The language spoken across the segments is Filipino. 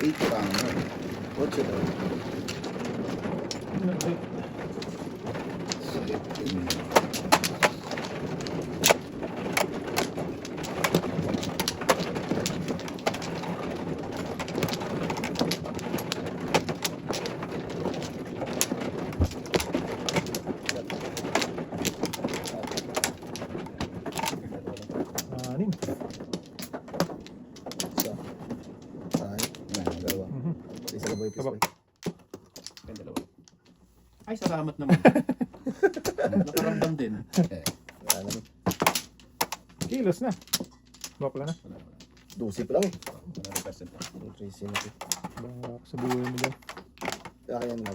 8 pa ano. 8 daw. Anim. Isa. Ay, dalawa. Isa na ba yung Kabak. Yung dalawa. Ay, salamat naman. Nakaramdam din. Wala naman. Kilos na. Bakla na. Wala. 12 pa lang eh. 100%. 3 na. Bak sa buhay mo dyan. Kaya na.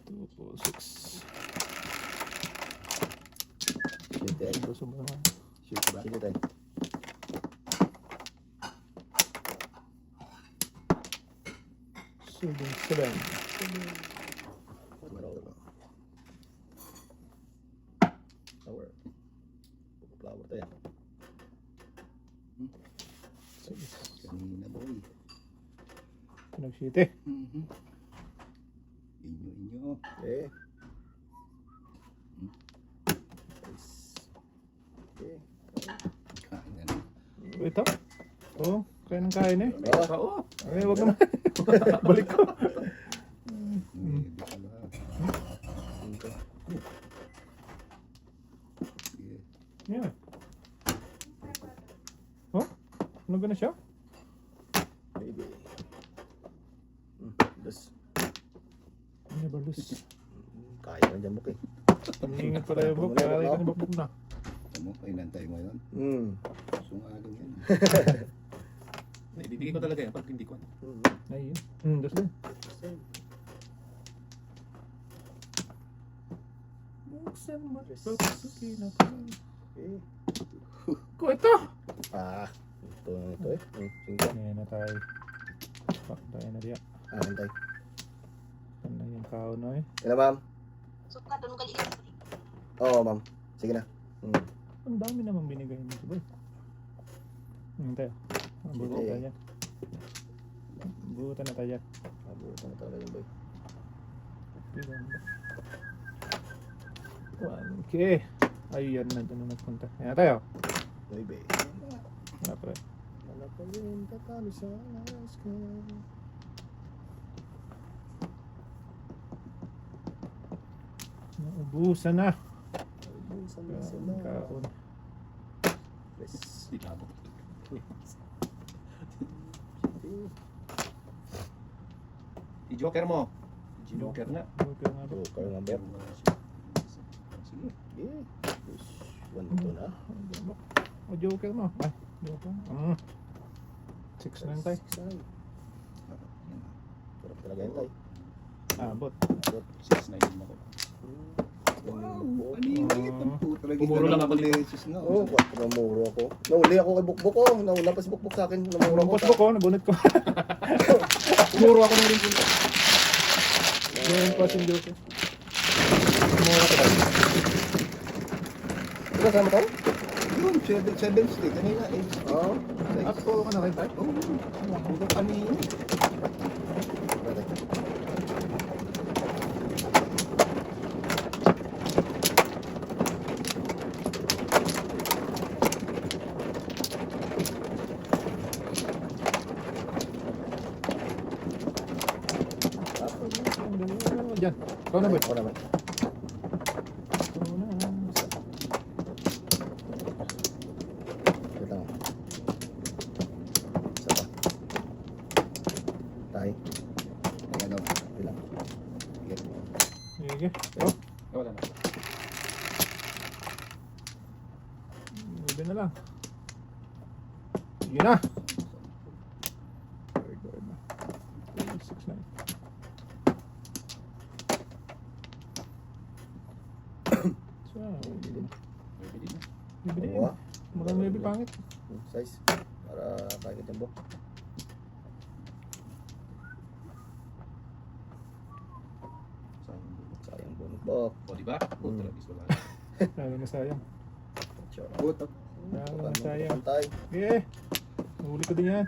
2, 4, 6. Shoot tayo. Gusto mo naman. Shoot ba? Sige tayo. Seven. Flower. Flower tayo. Kanina boy. Pinagsiti. Inyo. Okay. Nice. Okay. Kain na. Ito. Oo. Kaya nang kain eh. Oo. Ay, wag naman. Balik ko. Yeah. Oh? Ano gana siya? Maybe. Dos. Never lose. Kaya na dyan buk eh. Pangingit pala yung book. Kaya rin yung book na. Mo, inantay mo yun. Sungaling yan. Ibibigay ko talaga yan pag hindi ko. Ayun. Dos din. Buksan mo. Pagsuki na ko. Okay. Ko ito! Ito na ito eh. 5. Ayan na tayo. Pak tayo na diya. Antay. Ano na yung kao na eh. Kailan ma'am? Suka doon gali ka. Oo ma'am. Sige na. Ang dami namang binigay nito boy. Tayo. Buta na tayo. Buta na tayo. Abutan na talaga yung boy. 1K. Ayan na doon na nagpunta. Ayan tayo. Maybe. Wala pa rin. Wala pa rin tatalo sa Alaska. Naubusan na. Ubusan na sila. Kaon. Yes. Di tabo. I-joker mo. I-joker na. Joker nga ba? Joker nga ba? Sige. Yeah. One to na. O joker mo. Ay, joker. 6 na yung tayo. Sarap talaga yun tayo. Abot. 6 na yun ako. Wow. Pumuro lang ako dito. Oo, namuro ako. Nauli ako kay Bukbuk ko. Naula pa si Bukbuk sa akin. Namuro ako. Pumurong ko, nabunot ko. Pumuro ako ng rin po. Ngayon pa si joker. Pumura ko tayo. Ito kasama tayo? Yun, 7 stick. Kanina 8. Oo. Ako ka na kayo tayo? Oo. Ako kanina. Diyan. Ikaw na ba? Ako naman. Ikaw na. Wait lang. Isa pa. Tayo. Ayan o. Wait lang. Sige. Oh, Wala na. Ibe na lang. Sige na. Very good. 6 na. So, Pwede din. bibili. Oo. Mukhang maybe pangit. Size. Para kain yung buk. Sayang bunot buk. O, diba? O, talagang wala. Sayang na sayang. Sure. Butot. Sayang na sayang. Tayo. Sige. Nahuli ko din yan.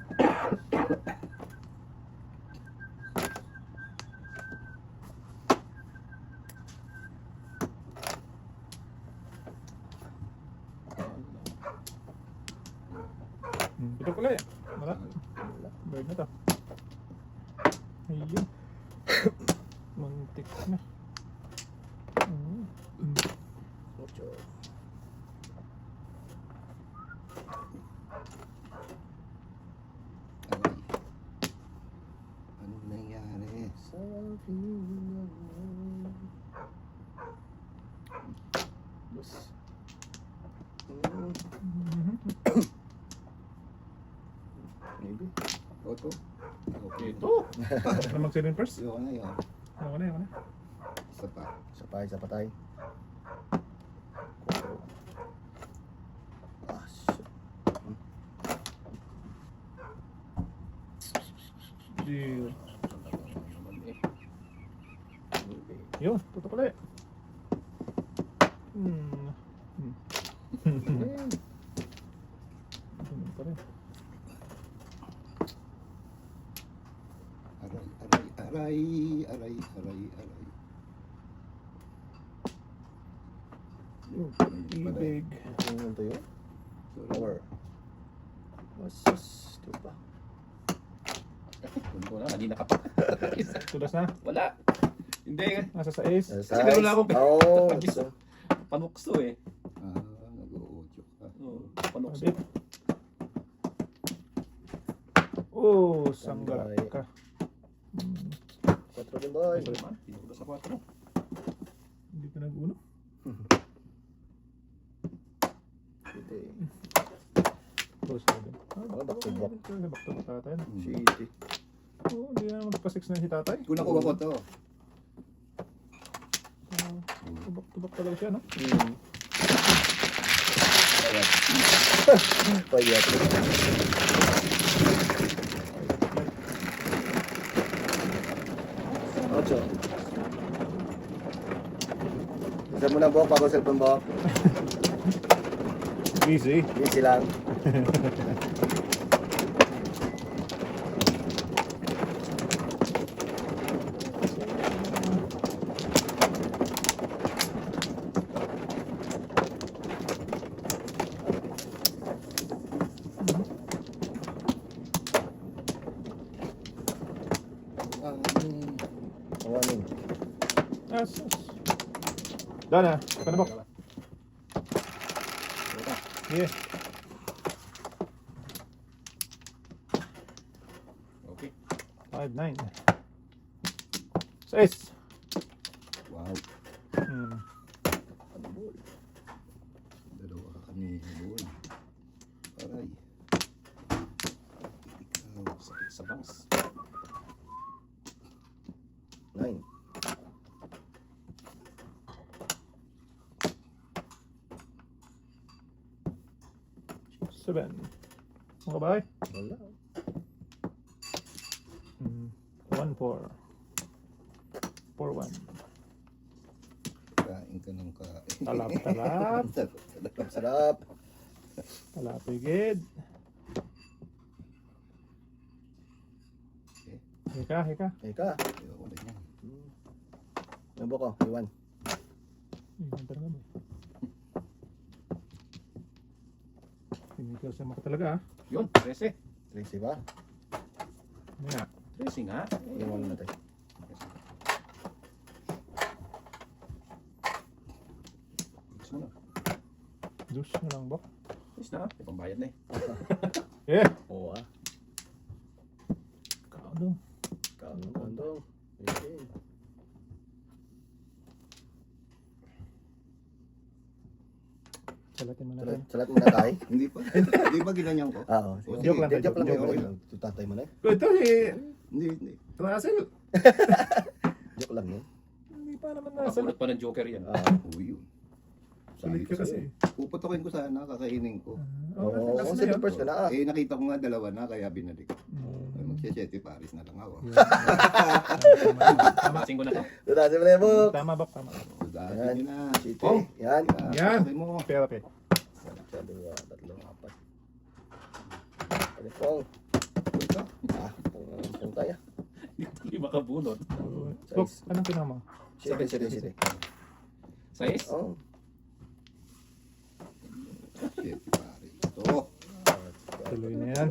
Ito pala yan. Wala. Bird na to. Ayun. Muntik na. Ocho. Aray. Anong nangyari? Sabi niya. Dos. Maybe. Oto? Okay. Ito. Ano mag-siren first? Yung na yun. Ano na, ano na. Isa pa. Isa pa tayo. Ah, shit. Deal. Maybe. Yun, tutok pala eh. Ganun pa rin. Aray. Ibig. Ano to yun? Or was ito pa? Kunin ko na, kanina ka pa. Tulas na. Wala. Hindi. Nasa sa ace. Size. Kasi ganun lang ako. Oo. Pag-isa. Panukso eh. Nag-o-audio ka. Oo, panukso. Abit. Oh, sangga ka. 4 din boy. Ito naman, tinuro sa 4. Hindi ka nag-uno. City. Oh, 7. Oh, back to back. Back to back tatay. City. Oo, hindi na magpa-6 na si tatay. Kung nakuha ko to. Back to back talaga siya, no? Payat. Ocho. Isa mo na buhok bago cellphone buhok. Easy. Easy lang. Awanin. Yes. Dana, panabok. Yeah. Okay. 5-9. 6. Wow. Dalawa ka kami. Boy. Aray. Ikaw. Sakit sa bangs. 9. Seven. Mga bahay? Wala. 1-4. 4-1. Kain ka ng kain. Talap. Sarap. Talapigid. Hika. Eka. Ayoko na yan. Nabo ko. Iwan. Ganda naman eh. Pinigil sa maka talaga ah. Yun, 13. Tracy ba? Ano nga? 13 nga. Iwan natin. Gusto mo na. Juice na lang ba? Gusto na. May pambayad na eh. Yeah! Oo ah. Kaano? Kandong. Okay. Salatin mo natin. Salat mo na tayo. Hindi pa. Di ba ginanyan ko? Oo. Oh, Joke lang, Joke lang. joke. Okay lang. Tutatay mo na eh. Ito eh! Hindi. Russell! Joke lang yun. Hindi pa naman nasa. Nakakulot pa ng Joker yan. Uy, yun. Sulit ka kasi. Puputokin ko sana, kakainin ko. Oo. last Kung na yun. 7 first ka na ah. Eh, nakita ko nga dalawa na, kaya binalik. Mm. Magsisyete Paris na lang ako. Tamasin ko na to. Tutatay mo na yung book. Tama ba? Tama. Dati Yan. nyo na. City. Oh. Yan. Yan. Sabi mo. Pera pe. 1, 2, 3, 4, 5. Pong. Ito. Pong tayo. Hindi makabunot. Book, anong kinama? Sire. Size? Oh. Shit, pare. Ito. Tuloy na yan.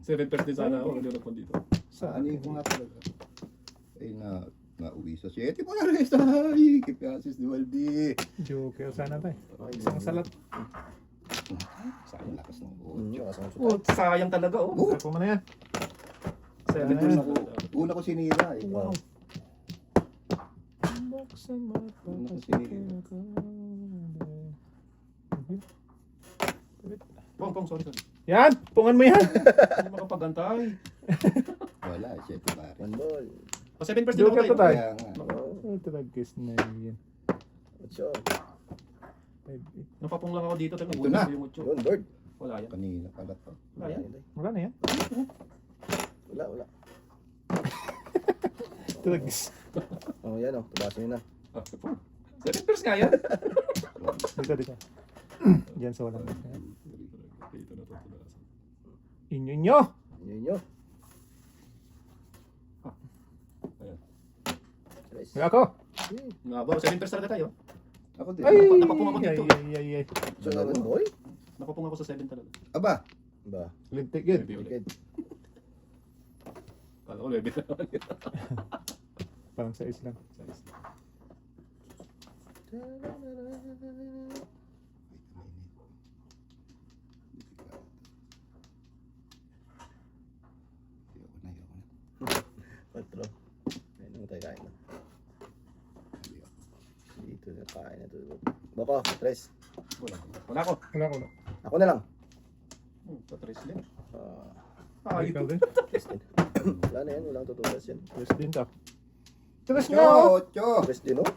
7 din sana ako. Hindi na dito. Ano yung nga talaga? Ay nauwi sa 7 pare. Ay, kipasis ni Waldi. Joker sana tayo. Isang salat. Saan lakas ng Oh, sayang talaga oh. Ako mo na yan. 7 Una ko sinira eh. Wow. Buksan mo at Una ko papasukin sinira. ako. Pong, sorry. Yan! Pungan mo yan! Hindi makapagantay. Wala, 7 pare. One ball. O 7 din Joker ako to tayo. Kaya nga. Oh. Ito nag-kiss na yan. Ocho. 5-8. Napapong lang ako dito. Tayo, Ito na. Yung mucho. Yun, bird. Wala yan. Kanina pala to. Wala yan. Wala na yan. Wala. Ito nag-kiss. Oh, yan oh. Tubasin nyo na. Ah, Pong. 7 pairs nga yan. Dito. Diyan sa walang. Dito na to. Inyo. Yun nyo. Ayan. Tres. May ako. Nga ba? 7 pairs talaga tayo. Ako din. Ay! Napapung ako dito. Ay. So, naman boy? Napapong ako sa 7 talaga. Aba, Ba? Lintik yun. Maybe ulit. Good. Kala ko lebe na naman yun. Parang sa islang. Size. Patro. Ayun naman tayo kain na. Dito na kain na to. Boko, tres. Wala ko. Wala ko. Ako na lang. Pa 3 din. Ah, Ikaw din. tres din. Wala na yan. Walang tutulas yan. Tres din to. Tres nga! 8. Tres din oh.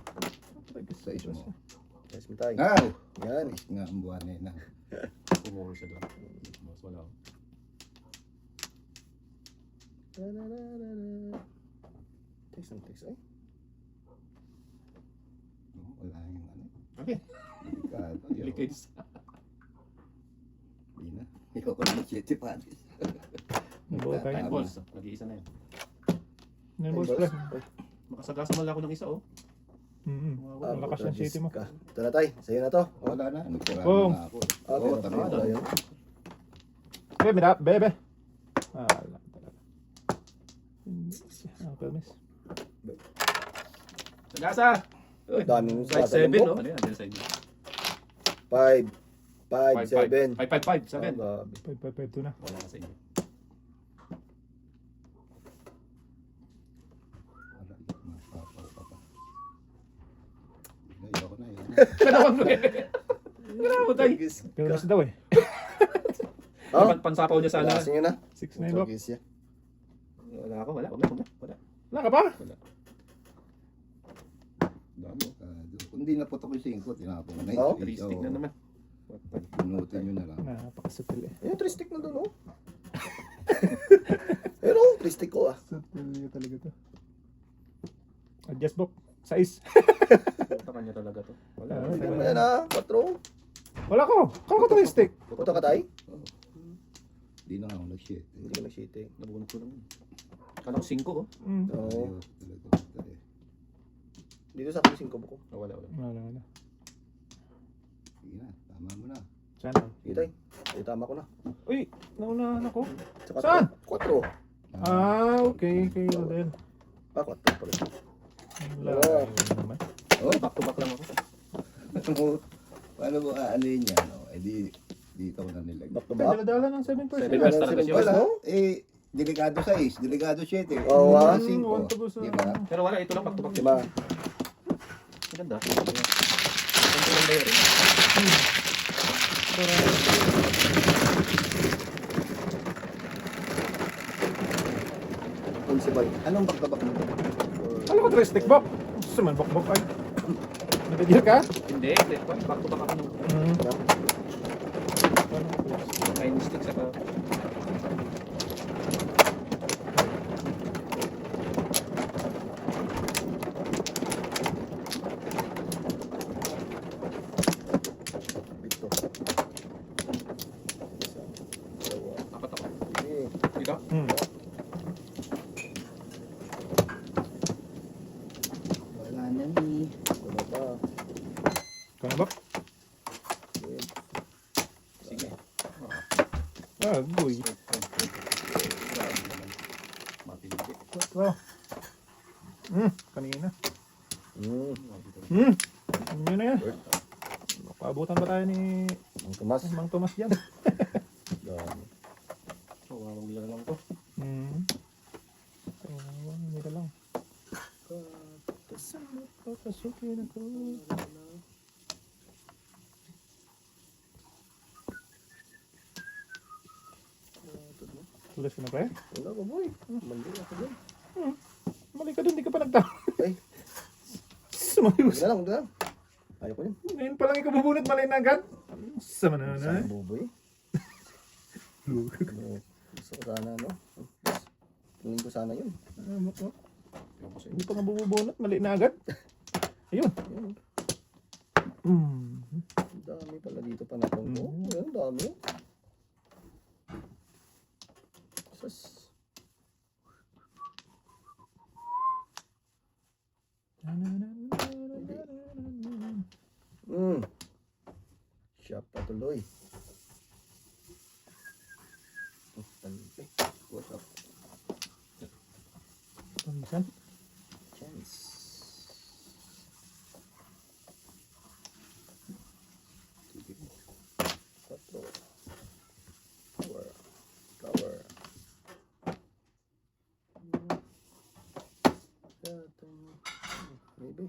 Sa mo. Tres mo tayo. Ay! Yan. Is nga ang buwan na yun. Pumuro siya doon. Mas wala ako. Text ng text ay. Wala yung ano. Okay. Delikado. Delicate. Hindi na. Ikaw ko naman 7 pare. Nabuo tayo. 9 balls. Nag-iisa na yan. Nine balls plus. Makasagasa man lang ako ng isa oh. Malakas yung city mo. Ito na tayo. Sa'yo na to. Oh. Wala na. Nagtira Oh. na ako. Okay. Oh, tama Ito na. yun. Bebe. Wala talaga. Permis. Sagasa! Daming Size sagasa 7 mo. no? Ano yan? Ano sa inyo? 5, 5, 7. 5, 7. Ah, 5 na. Wala ka sa inyo. Wala. Mapapaw ka pa. Ayoko na. Kalawang mo eh. Kalawang mo tayo. Permis daw eh. Oh, Pansapaw niya sana. lasin nyo na. 6 na yun. Tugis yan. Wala ako. Wala. Wala ka pa? Dami. Kung hindi naputok yung 5, tinapon ko na Oh, 3 stick na naman. Pinutin nyo na lang. Napakasutil eh. Ayun, 3 stick na doon oh. Ayun oh, 3 stick ko ah. Sutil talaga to. Adjust book. Size. Punta kanya talaga to. Wala. Ah, Bigyan mo yan ah, 4. Wala ko. Kala ko 3 stick. Puto ka tayo? Hindi na ako nag-shit. Hindi ka nag-shitting. Nabunod ko naman. Kala ko 5 oh. Oo. Ayos talaga. Dito sa akin 5 buko. Wala. Wala. Sige na, tama mo na. Sana. Sige tayo. Ay, tama ko na. Uy, naunahan ako. Sa Saan? 4. Okay. Kay Rodel. Ah, 4 pala. Wala naman. Oh, back to back lang ako. Paano mo aanin yan? No? Eh di, dito ko na nilagay. Back to back. Dala ng 7%. Seven best talaga siya. Wala, eh, delikado 6, delikado 7. Oo, ah. 5. want to go sa- Diba? Pero wala. Ito lang back to back. Diba? Maganda. Ito lang layer eh. Principal. Anong back-to-back mo? Alam ko 3 stick book. Gusto man bok ay. Nag-deal ka? Hindi. Back to back ako nung Hmm. 9 sticks saka. Dito. Agoy. Grabe naman. Matindi. 4. Kanina. Hmm. Yun na yan. Paabutan ba tayo ni Ang tumas. Mang Tomas dyan? Dami. Kawawang nila lang to. Hindi ka lang. Kasama papasukin ako. Tulas ka na pa eh? Wala ko boy. Mali ako dun. Mali ka dun, di ka pa nagtama. Ay. Sumayos. Huwag na lang, huwag na lang. Ayaw ko yun. Ngayon pa lang ikaw bubunot, mali na agad. Sama na Sana na. buboy. Gusto ko sana, no? Tingin ko sana yun. Hindi pa nga bubunot, mali na agad. Ayun. Ang dami pala dito pa na itong ko. Ayan, dami. Sas. Siya pa tuloy. Talpe. What's up? Pamisan. Chance. Sige. 4. Power. Power. Maybe.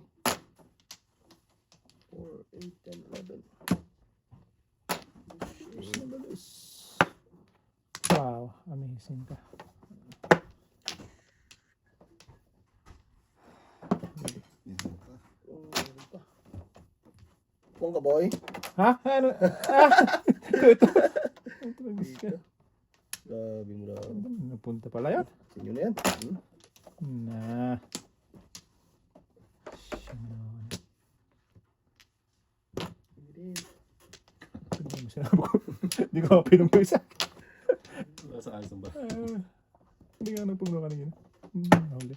4, 8, 10, 11. Wow, amazing ka. Pong ka boy. Ha? Ano? Ito. Ito nagis ka. Grabe mo na. Napunta pala yan. Sinyo na yan. Na. Siya naman. Hindi mo sinabi ko. Hindi ko mapinong yung isa. Sa ayos ba? Hindi nga nagpugno ka na yun. Nahuli.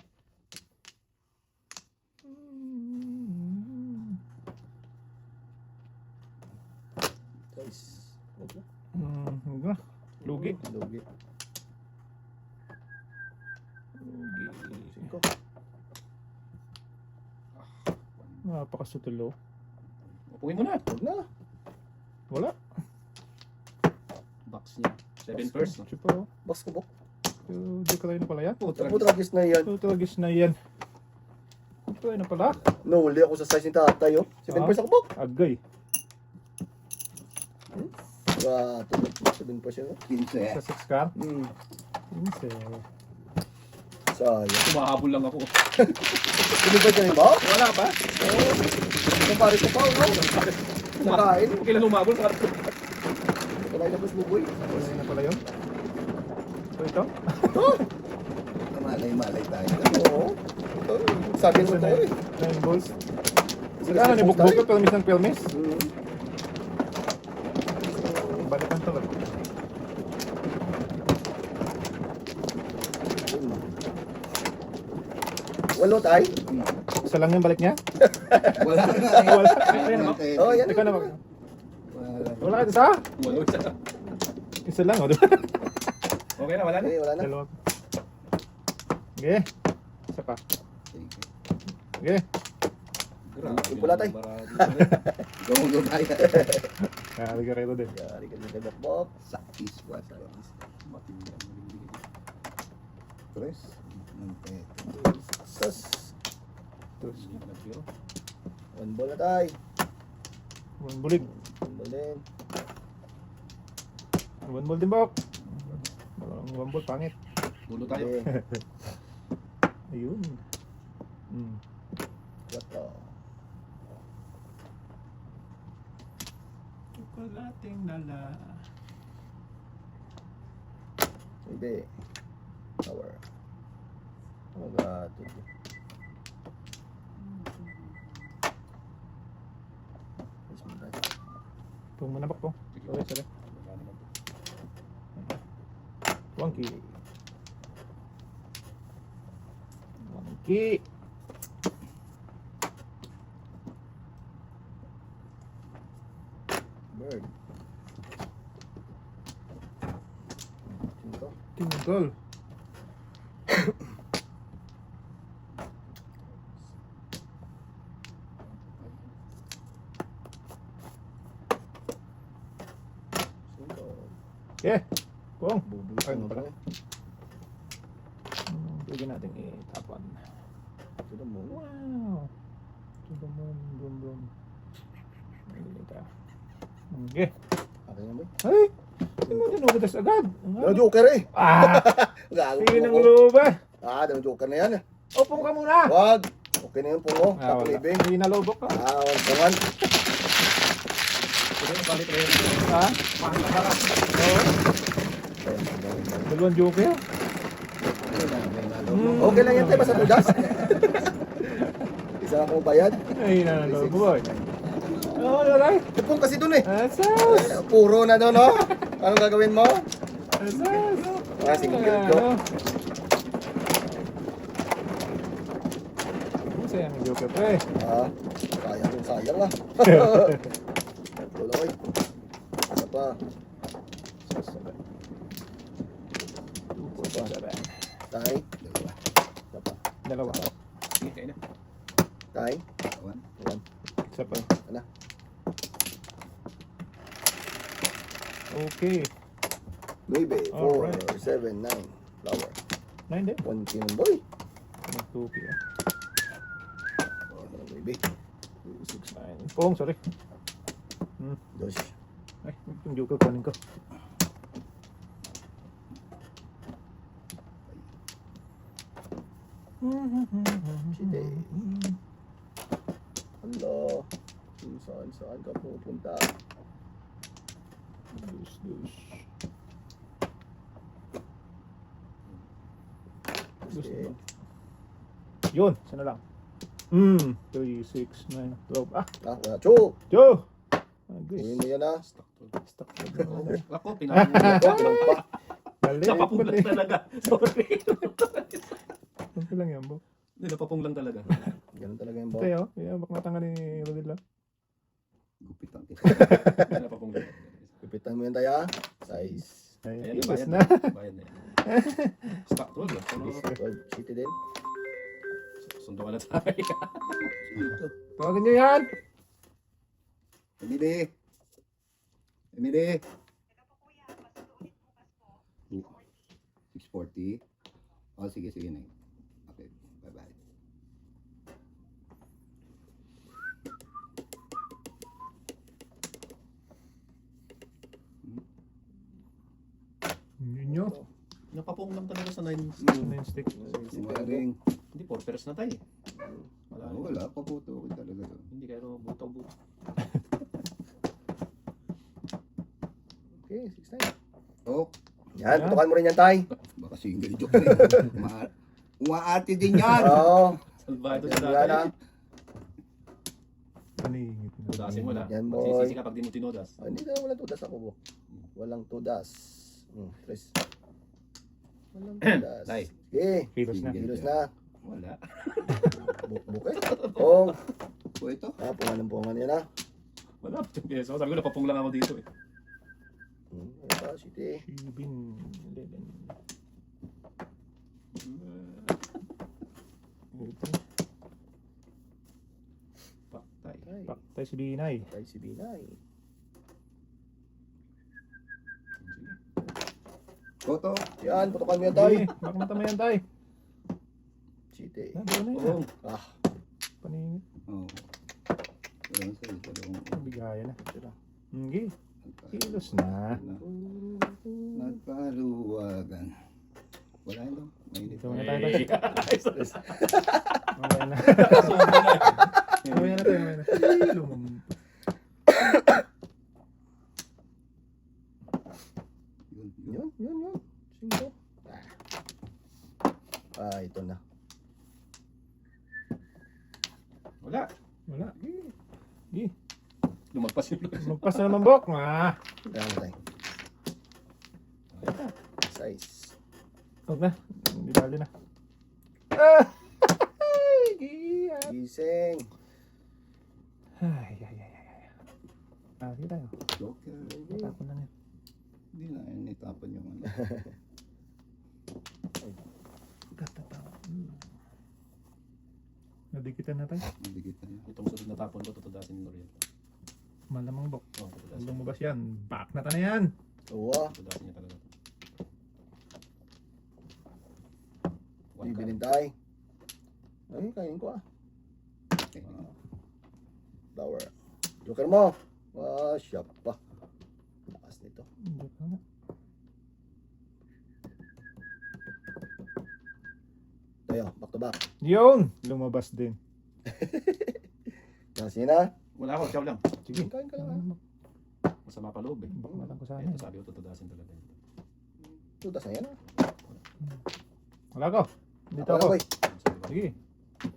Guys. Okay. Hindi na. Lugi. Lugi. Singko. Napakasutulo. Upuin mo na. Huwag na. Wala. Box niya. 7 first. No? Chupa. Box ko bok. Di ka tayo na pala yan. Putragis na yan. Tutulagis na yan. Di ka tayo na pala. Nahuli ako sa size ni tatay oh. 7 Ah. pesos ako bok. Agay. Wow, 7 pesos oh. 15. Sa 6 car. Hmm. Pinse. Sayang. Tumahabol lang ako. Pinibay ka rin ba? Wala pa. Oo. Ang pare ko pa oh. Nakain. Kung kailan humabol, Kalain na po buboy. Wala na pala yun. Ito. Malay-malay tayo. Oo. Ito, sabi mo tayo eh. 9 balls. Sila ni bukbuk pero minsan pelmes. Hmm. Balikan to. Walo tayo. Isa lang yung balik niya. Wala nga eh. Wala. Ayun, no? Oh, yan. Ikaw na ba? Wala. Wala ka isa? Walo isa. Isa lang, o diba? Okay na, wala na. Okay, wala na. Dalawa. Okay. Isa pa. Sige. Okay. Grabe. Yung pula, tay. Go tayo. Kaya ka rito din. Yari ka dito bok. Sakis what? Matindi ang nabibigay. Tres. Ng peto. Sas. Tapos, Nag-zero. 1 ball na tayo. one bulig. 1 ball din. One ball din, Bok. Walang one ball, pangit. Dulo tayo. Okay. Ayun. 4. Chokolating lala. Hindi. Power. Oh god. Pung mo na, Bok, pung. Okay, sige. Wangki. Wangki. Bird. Tingol. Okay. Pong. Bubulis Ay, mo pala. pala. Pwede natin itapon. Ito mo. Wow. To the moon, boom, boom. Dito. Okay. Akin na boy. Ay! Hindi mo tinugatas agad. Dami joker eh. Ah! Gago Sige ng po ako. loob ah. Dami joker na yan. Upong ka muna. Wag. Okay na yun po mo. Ah, wala. Kapulibing. Hindi nalobok ka. Wantungan. Ito yung palit rin. Ha? Mahal na harap. Oo. Dalawang joker. Okay lang yan tayo. Basta tudas. Isa lang kong bayad. Ay, nalobok boy. Oo, alright. Ipong kasi dun eh. Asas! Puro na doon, no? Anong gagawin mo? Asas! Sige, go. Sayang yung joker pre. Sayang yung sayang ah. Tuloy. Isa pa. Tay. Isa pa. Dalawa. Sige, kayo na. Tay. Awan. Ayan. Isa pa. Ano? Okay. 9, 4, Alright. 7, 9. Flower. 9 din. 1 kinom boy. Mag-2P ah. 9. 2, 6, 9. Pong, sorry. Dos. Ay, yung joker kunin ko. Side. Hello. Kung saan ka pupunta? Dus. Sige. Yun, sana lang. 3, 6, 9, 12. Ah, Wala. Chu! Joe! Agis. Uwi mo yan ah. Stuck. Ako, pinapong Pinong pa. Dali. Napapong lang talaga. Sorry. Ano lang yan, bo? Hindi, napapong lang talaga. Ganun talaga yung bawal. Tayo, bak matanga ni Rodilla. Gupit ang Napapong lang. Pipitan mo yan tayo ah. Size. Ay, Ayan, iwas bayad na. Bayad na yan. Stock 12. City din. Sundo ka na tayo. Tawagan nyo yan! Emily! Emily! 640. Oh, sige na. Okay, bye-bye. Yun nyo. Napapong lang talaga sa 9. 9 stick. Waring. Hindi, 4 pairs na tayo. Wala. Wala, paputo ko talaga to. Hindi, pero buto-buto. Okay, 6, 9. Oh, Yan, putukan mo rin yan tay. baka single joke rin. Umaarte din yan. Oo. Salbahe ito Yan sa yan dati. ah. Paningit. Tudasin mo na. Yan, boy. Magsisisi ka pag di mo tinudas. Hindi na walang tudas ako po. Walang tudas. Press. Walang tudas. Tay. Sige. Kilos na. Kilos na. Wala. Bukbuk eh. Oh. O ito. Pungan yan ah. Wala. Yes, sabi ko napapong lang ako dito eh. Ano pa, city. Shibin 11. Paktay. Tay. Paktay si Binay. Tay si Binay. Toto. Yan, putukan mo yan tay. Tay, baka matamayan tay. City. Nandun na Oo. yan. Ah. Paningit. Oh. Dalawang sa'yo, dalawang. Bigaya na. Hindi. Kilos na. Nagpaluwagan. Wala yun daw. Mainit. Ito muna tayo tay. Mamaya na. Sundo na. Mamaya na tayo. Mamaya na. Lumampas. Yun. Sino? Ito na. Wala. Wala. Lumagpas yung lugar. Magpas na naman, Bok. Ah. Kaya na tay. Size. Huwag na. Hindi bali na. Ah! Giya. Gising. Ay. Sige tayo. Joker. Matapon na niya. Hindi na, yun, itapon yung ano. Dikitan na tayo. Dikit na yan. Itong sunod na tapon ko, tutudasin ni Noriel. Malamang bok. Oo, Kung tutudasin. lumabas yan, back na na yan. Oo. Tutudasin niya talaga. One Bibilin card. tayo. Ay, kain ko ah. Okay. Flower. Joker mo. Siya pa. Lakas nito. Hindi pa nga. Tayo, back to back. Yun! Lumabas din. Yan, na. Wala ako, ikaw lang. Sige. Kain ka lang ah. Masama pa loob eh. Bak na lang ko sana. Ito sabi ko, tutudasin talaga. Tutas na yan ah. Wala ko. Dito Wala ako. ko eh. Sige.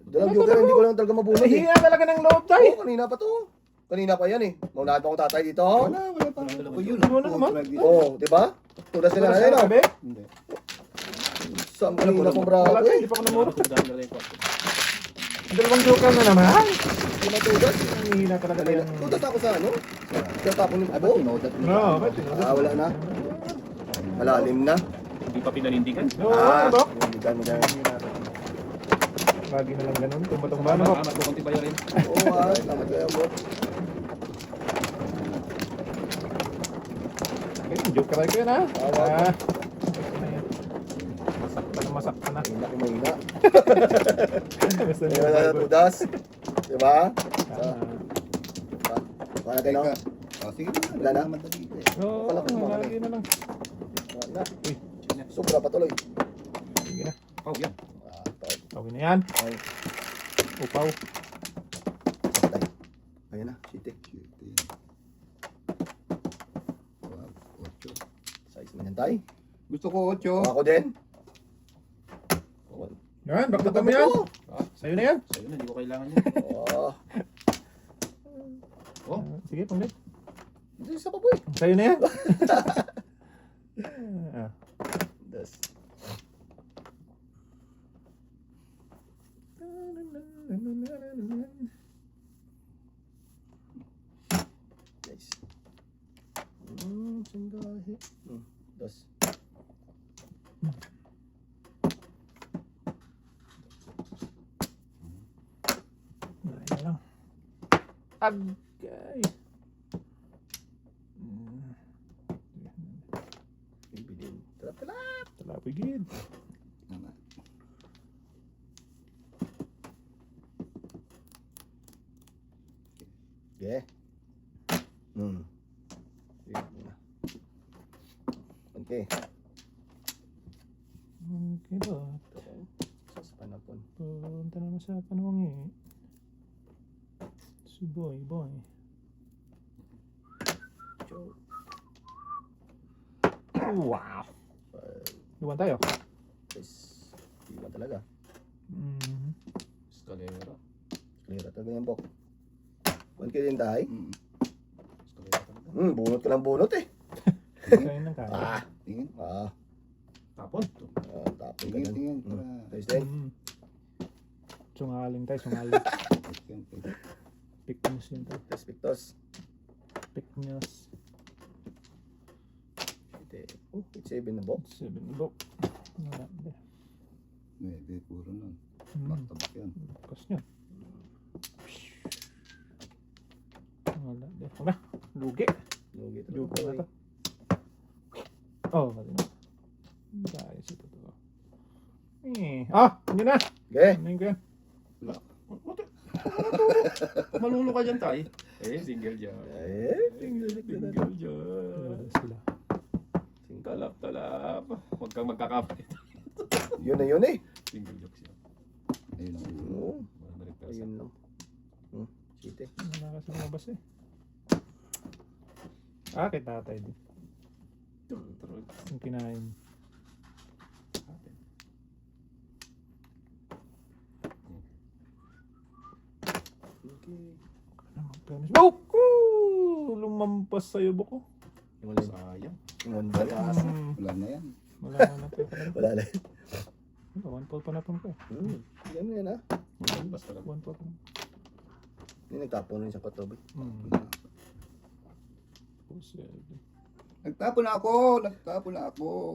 Dalang Joker, hindi ko lang talaga mabulot eh. Hihina talaga ng loob tayo. Oo, kanina pa to. Kanina pa yan eh. Maunahan pa akong tatay dito. Oh, Wala pa. O yun. Ano naman? di ba? Tudas sila na yun oh. Sabi? Hindi. Saan kanina pong Wala bravo tayo. eh. Hindi pa ako namuro. Tutudasin na lang yung kwarto. Dalawang joker na naman. Hindi na tudas. Hihina talaga Kanina. ng... Tudas ako sa ano? Sa tapon ng Ay, abo. ba't tinodat mo? No, ba't? Wala na. Malalim na. Hindi pa pinanindigan. Oo, ano ba? Hindi ka mo dyan. Lagi na lang ganun. Tumba-tumba na Amat, ba? amat ko konti bayarin. Oo ah, salamat kayo mo. Okay, joker ko yun ha. Ah. Masakta na masakta na. Mahina kung mahina. Basta Hindi na na tudas. Diba? Ah. Kuha natin no? O, sige na. Wala na? Madali ka eh. Oo, Wala ko mga lagi na lang. Wala. Uy, Sobra pa tuloy. sige na. Oh, yan. Okay na yan. Ay, Upaw. patay. Ayan na, city. Wow, 8. Size man yan tayo. Gusto ko 8. Ako din. Yan, bakit mo yan? Ah, Sa'yo na yan. sa'yo na, hindi ko kailangan yan. Oh, Oh, Sige, panglit. hindi sa paboy. Sa'yo na yan. Ah. Das. Guys. Sanggahe. Das. Wala na lang. Agay. Bibilin. Trap. Talapigid. Naman. Yeah. Okay. Okay ba? Sa panapon. Punta naman sa panahon eh. Si boy. Joe. Wow. Luwan tayo. Guys. Iba talaga. Mm. escalera. Clear talaga yung bok. Kuhan kayo din tayo. Escalera talaga. Bunot ka ng bunot eh. Kain ng kain. Tingin. Tapon. Tapon ka Tingin, dyan. tingin. Para. Guys din. Sungaling tayo, sungaling. Okay. Pick news yun tayo. Respectos. Pick news. It's 7 na bok. 7 bok. Wala. Maybe puro nun. Hmm. Back-to-back yan. Bukas nyo. Wala. Wala. Lugi. Lugi Lugi na talaga. to. Oh, pati na. Guys, ito to. Yun na. Okay. Ano yung yan? Malulo ka dyan tayo. Single dyan. Single Single dyan. Wala sila. Talap. Huwag kang magkakapit. Yun na yun eh. Single jokes yan. Ayun ang Oo. Wala na rin pesa. Ayun lang. City. Wala kasi lumabas eh. Kay tatay din. True. Yung kinain. Okay. Lumampas sa'yo buko. Yung wala Sayang. yung one ball. wala na yan. Wala na tayo. Wala na. One ball pa na po ko. Yan mo yan ha. Basta lang. One ball pa na. Hindi nagtapon rin sa patobi. Nagtapon na ako.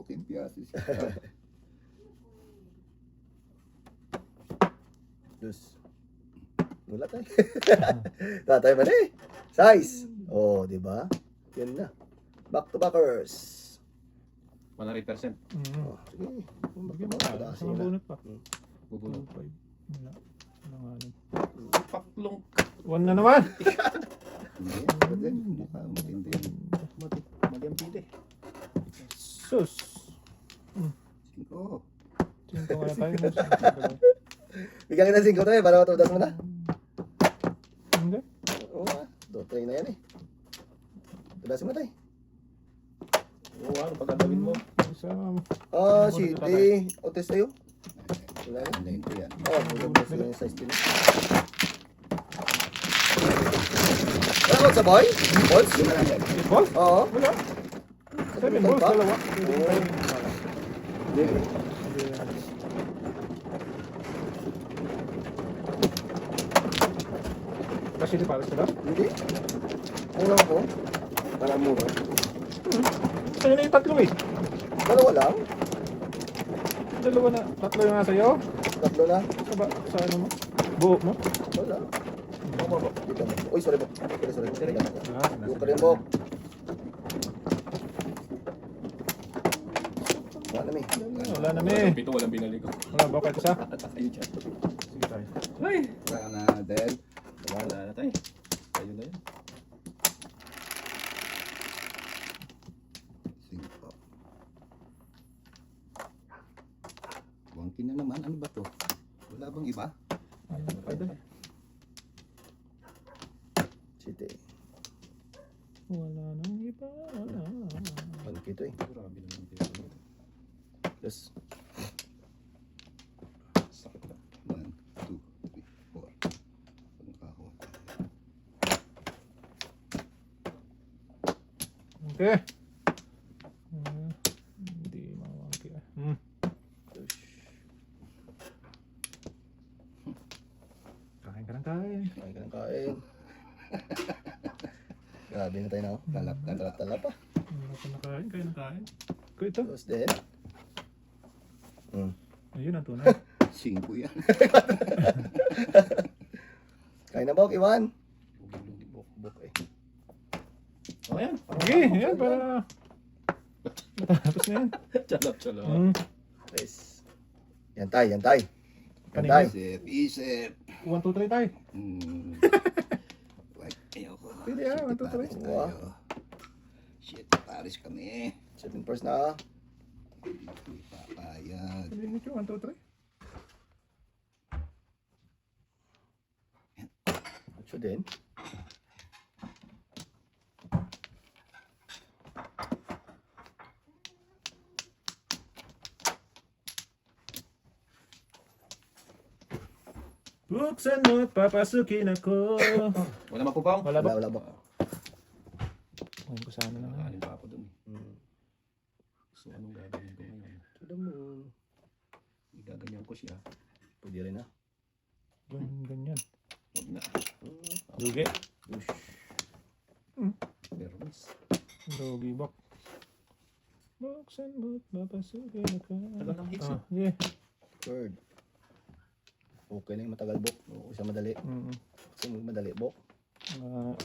Kimpiasis. Dus. Wala tayo. Tatay ba na eh. Size. Oh, di ba? Yan na. Back to backers. 100%. Oh, sige. Bigyan mo ka. Pagkakasi Sa na. bunot pa. Bubunod. 2, 5. Wala. Wala nga nun. Paklong. 1 na naman. Hindi, pwede. Mukhang matindi. Mali ang pili. Sus. 5. 5 ka na tayo. Bigyan kita 5 tayo para matudas mo na. Hindi. Oo nga. 2-3 na yan eh. Tudasin mo tayo. Oo, ano pagkagawin mo? Isa. Ah, city. O test tayo. Wala na. Ano ito yan? Oh, maganda sila yung size din. Wala ko sa boy? Balls? Balls? Oo. Wala. Sa 7 bulutong balls, pa? dalawa. Oo. Hindi. Kasi di pares sila. Hindi. Ulang ko. Parang mura. Sa'yo na yung tatlo eh. Dalawa lang. Dalawa na. Tatlo yung nasa iyo. Tatlo na. Sa ano mo? Buhok mo? Wala. Dito mo. Uy, sorry po. Sorry. Ah, Yung ka rin po. Wala na Wala na eh. Pito, walang binalik ko. Wala ba kahit isa? Ayun siya. Sige tayo. Ay! Sana din. Wala na tayo. Ayun na yun. 5. Wangkin na naman. Ano ba to? Wala bang iba? Pwede. City. Wala nang iba. Malaki ito eh. Grabe naman ang pito. Yes. Sakit lang. 1, 2, 3, 4. Pagkakawa. Okay. Hindi mawangki ah. Kain ka ng kain. Kain ka ng kain. Grabe na tayo na. Talap pa. Wala pa na kain. Kain ng kain. Ko ito. Tapos din. Ayun ang tunay. 5 yan. Kain na ba, Iwan? Buk eh. Oh, yan. Sige, yan para matapos na yan. Chalap. Yes. Yan tay. Yan tay. Kanina. Isip. 1, 2, 3 tayo. Wait, ayoko. Pwede ah, 1, 2, 3. Wow. Shit, Paris kami. 7 first na. Hindi papayag. Sabihin nyo, 1, 2, 3. Ocho din. Buksan mo at papasukin ako. Wala mapupaw. Wala ba? Wala ba? Ayun ko sana na. Nakain pa ako dun. Hmm. So, anong gagawin ko ngayon? To the moon. Igaganyan ko siya. Pwede rin na. Ganyan. Huwag na. Lugi. Ush. Pero miss. Lugi bak. Buksan mo at papasukin ako. Tagal ng hits. Yeah. Third. Okay na yung matagal bok. Isa madali. Kasi madali bok.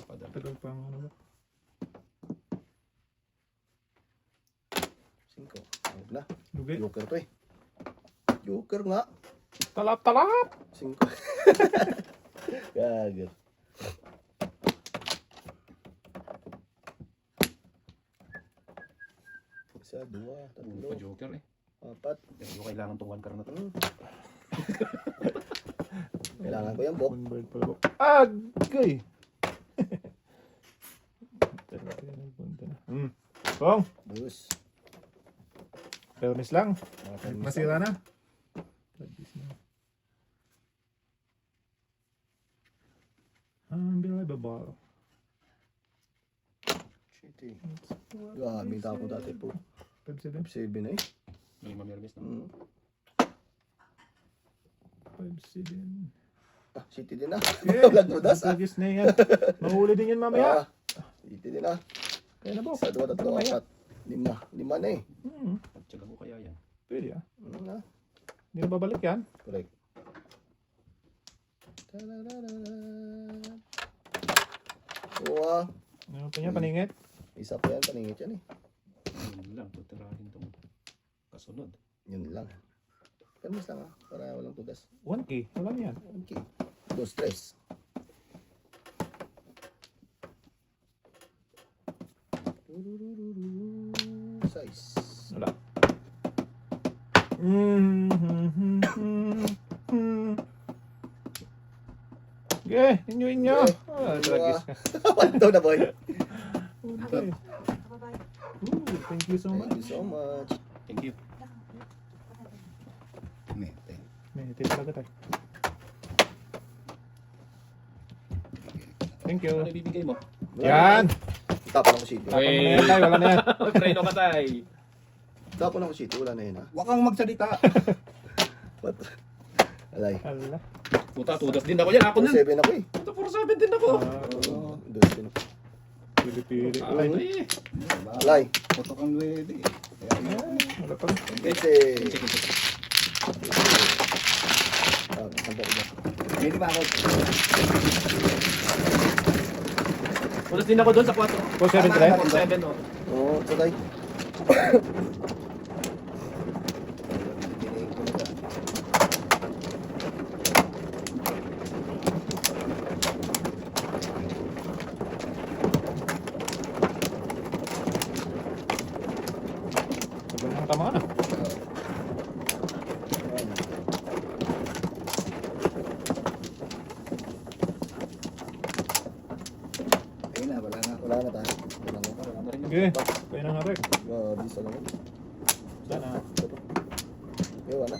Padali. Tagal pang ano ba? 5. Huwag na. Lugi. Joker to eh. Joker nga. Talap! 5. Gagal. Isa, 2, Ulo pa 3, joker eh. 4. Pero kailangan tong 1 car na to. Kailangan ko yan bok. One bird pala bak. Agay! Bong! Bus. Fairness lang. Masira na. Unbelievable. Shitty. Grabe yung tako dati po. 5-7. 7 na eh. May mamirmis na. 5-7. Ah, city din na. Yeah. Vlog mo das ah. Tagis na yan. Mahuli din yan mamaya. City din na. Kaya na ba? Isa, 2, 3, Mamaya. 4. 5 na eh. Pagtsaga ko kaya yan. Pwede ah. Na. Hindi na babalik yan. Correct. Wow. Ano pa niya, paningit? Isa pa yan, paningit yan eh. Yun lang, tutirahin tong kasunod. Yun lang. Kalmas lang ah, para walang tugas. 1K, wala na yan. Okay. 2-3. Size. Wala. Okay, inyo. Ah, tragis ka. Panto na boy. Okay. Bye-bye. Ooh, thank you so Thank much. you so much. Thank you. Mete. May tip talaga tayo. Thank you. Ano ibibigay mo? Yan! Tapon ako city. Tapon mo na yan tayo, wala na yan. Preno ka tay. Tapon ako city, wala na yun ha. Huwag kang magsalita. What? Alay. Ala. Puta, tudas din ako yan. Ako nun. 7 ako eh. Puta, 4-7 din ako. Oo, 2 din ako. Pili-pili. Ay, Alay. ay. Alay. Puto kang luwede. Wala pa rin. Kasi... Santa ko ba? Hindi ba ako? Tudas din ako doon sa 4. 473? 4-7 oh. Oo, sakay. Tagal ng tama na. Ayun na, wala na. Wala na tayo. Wala na. Wala na rin. Okay, kaya na nga rin. Bisa lang. Sana. Okay, wala.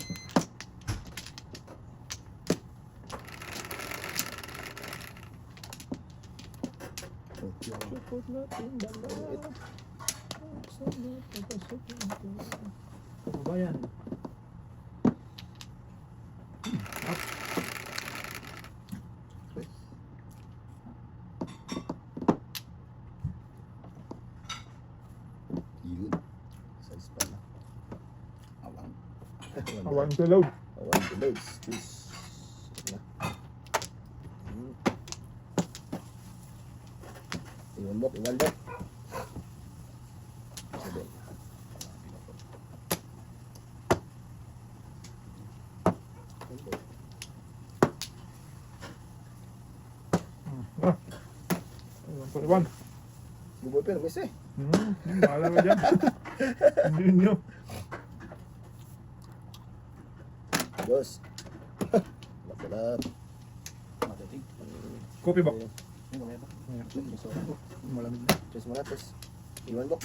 Ano ba yan? Yun. Size pa na. Awang. Awang to load. Awan to loads. This. Na. Iwan bok, iwan bok. Sabi. Ah. Iwan. Bubol pa, miss eh. Bahala ka dyan. Hindi nyo. Dos. Masalap. Madating. Kopi ba? Ay, mamaya ba? Malamig na. Tres mo na, tres. Iwan bok.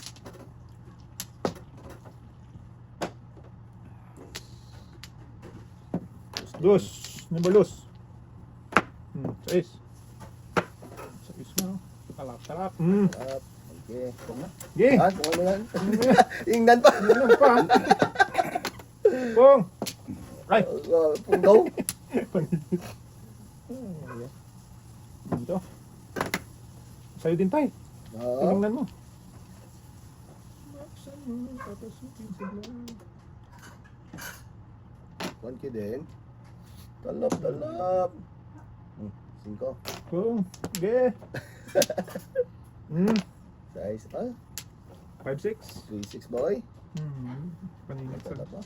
Dos. Nibalos. Sais. Sais na. Talap. Up. Okay. Okay. Ah, kung ano yan? Ingnan pa. Ano pa? Pong. Ay. Punggaw. Dito. Sa'yo din tayo. Ah, Tingnan mo. one kid din. Talap. 5. Pong. Okay. Size. Ah, 5-6. 3-6 boy. Paninit sa Talap ah.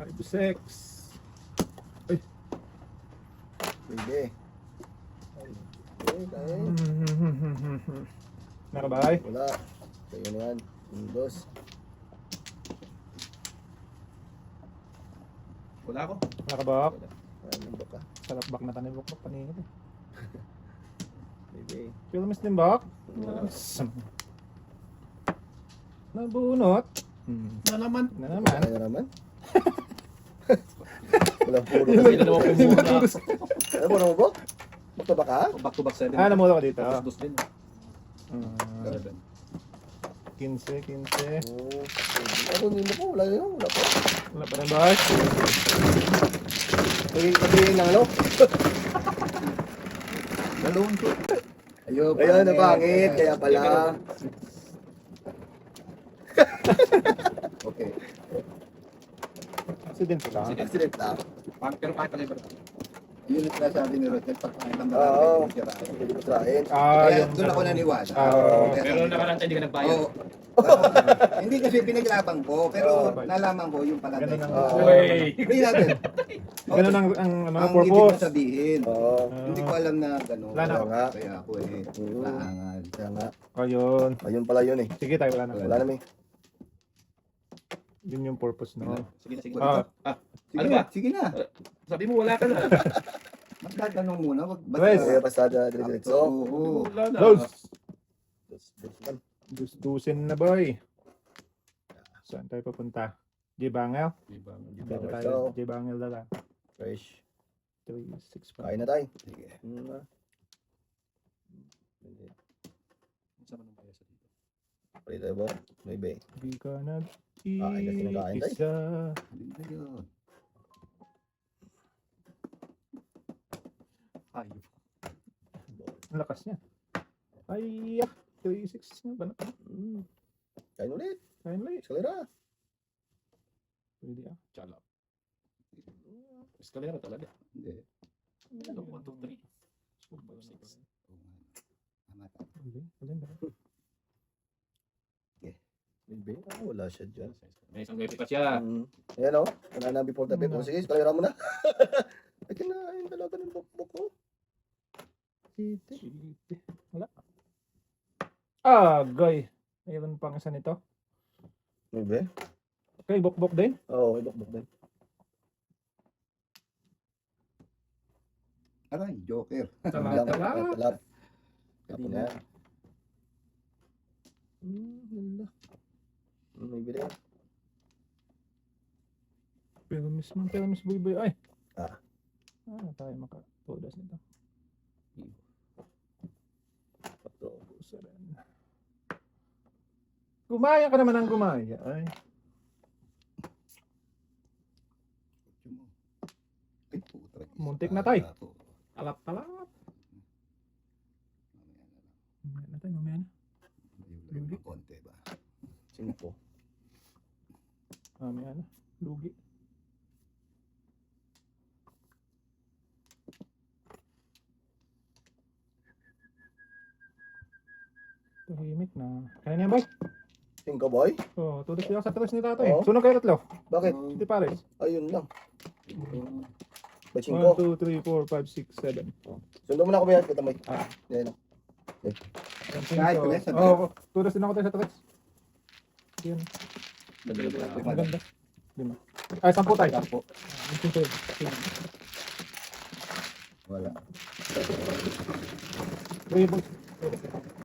5-6. Pwede. Okay. Nakabay. Wala. Sa'yo na yan. Dos. Wala ako. Nakabak. Ano ba ka? Sarap bak na tanibok bak paninit eh. Baby. Filmis din bak. Nabunot. Na naman. Na naman. Ano naman? Wala puro Hindi na kasi. naman pumuna. Ano mo naman ba? Bakto ba ka? Back to back 7. Namuha ka dito. Tapos dos din. 15. 15. Oo. Ako hindi po. Wala yun. Wala po. Wala pa rin ba? Sabihin ng ano? Balloon ko. Ayun, Ayun, napangit. Kaya pala. Okay. Accident lang. Accident lang. Pero kahit pala iba. Yun ang sinasabi ni Rod, nagpapakita ng Oo. marami. Sirain. Hindi ko sirain. Kaya Yung doon ako naniwala. Kaya Pero sabi ko, nakaraan tayo, hindi ka nagbayad. Oo. Hindi kasi pinaglabang ko, pero nalaman ko yung pala. Ganun ang- Uy! Hindi natin. Ganun ang ano, Ang ibig ko purpose. sabihin. Oo. Hindi ko alam na gano'n. Wala na. nga. Kaya ako Oo. naangal. Kaya nga. Ayun. Ayun pala yun eh. Sige tayo, wala na. Wala naman eh. Yun yung purpose, no? Sige na, sige. Ah, Sige Ano na, ba? sige na. Sabi mo, wala ka na. Magtatanong muna. Wag Yes. Kaya pasada dire-diretso. Oo. Wala na. Dos. Dos. Gustusin na, boy. Saan tayo papunta? J-Bangel? Diba? Dito Let's tayo. go. J-Bangel na lang. Fresh. 3, 6, 5. Kain na tayo. Sige. Saan man ang payasa dito? Pwede tayo ba? May bay. Hindi ka Kain na kinakain tayo. nag-iisa. Hindi na yun. Hayop. Ang lakas niya. Ay, 3, 6 na ba na? Kain ulit. Kain ulit. Eskalera. Pwede ah. Chala. Eskalera talaga. Hindi. Ano, 1, 2, 3. 4, 5, 6. Oo nga. Tama, tama. Hindi. Maganda. May bay. Wala siya dyan. May isang gabi pa siya. Ayan o. Wala na before the bed. O sige, eskalera mo na. Ay, kinain talaga ng bukbuk ko. Wala. Ah, goy. Mayroon pang isa nito. May bay? Okay, bok-bok din. Oo, may bukbuk din. Aray, Joker. Tala, tala. Talap. Tapos na yan. Ganda. May bili. Pero Miss Boy Boy. Ay. Ah. Tayo maka-todas nito. Gumaya ka naman ang gumaya. Ay. Ay, puta. Muntik na, tay. Alap-alap. Mamaya na. Lugi. Konti ba? 5. Mamaya na. Lugi. Tahimik na. Kaya niya, boy. 5 boy? Oh, tulis niya sa tres ni Tato eh. Oo. Sunod kayo tatlo. Bakit? Hindi pares. Ayun lang. May 1, 5. 2, 3, 4, 5, 6, 7. Sundo mo na ako ba yan? Kita may. Ah. Yan o. Kahit tres, sabi Oo, tulis din ako tayo sa tres. Yan. Dalawa. Maganda. 5. Ay, 10 tayo. 10. Wala. 3 boys.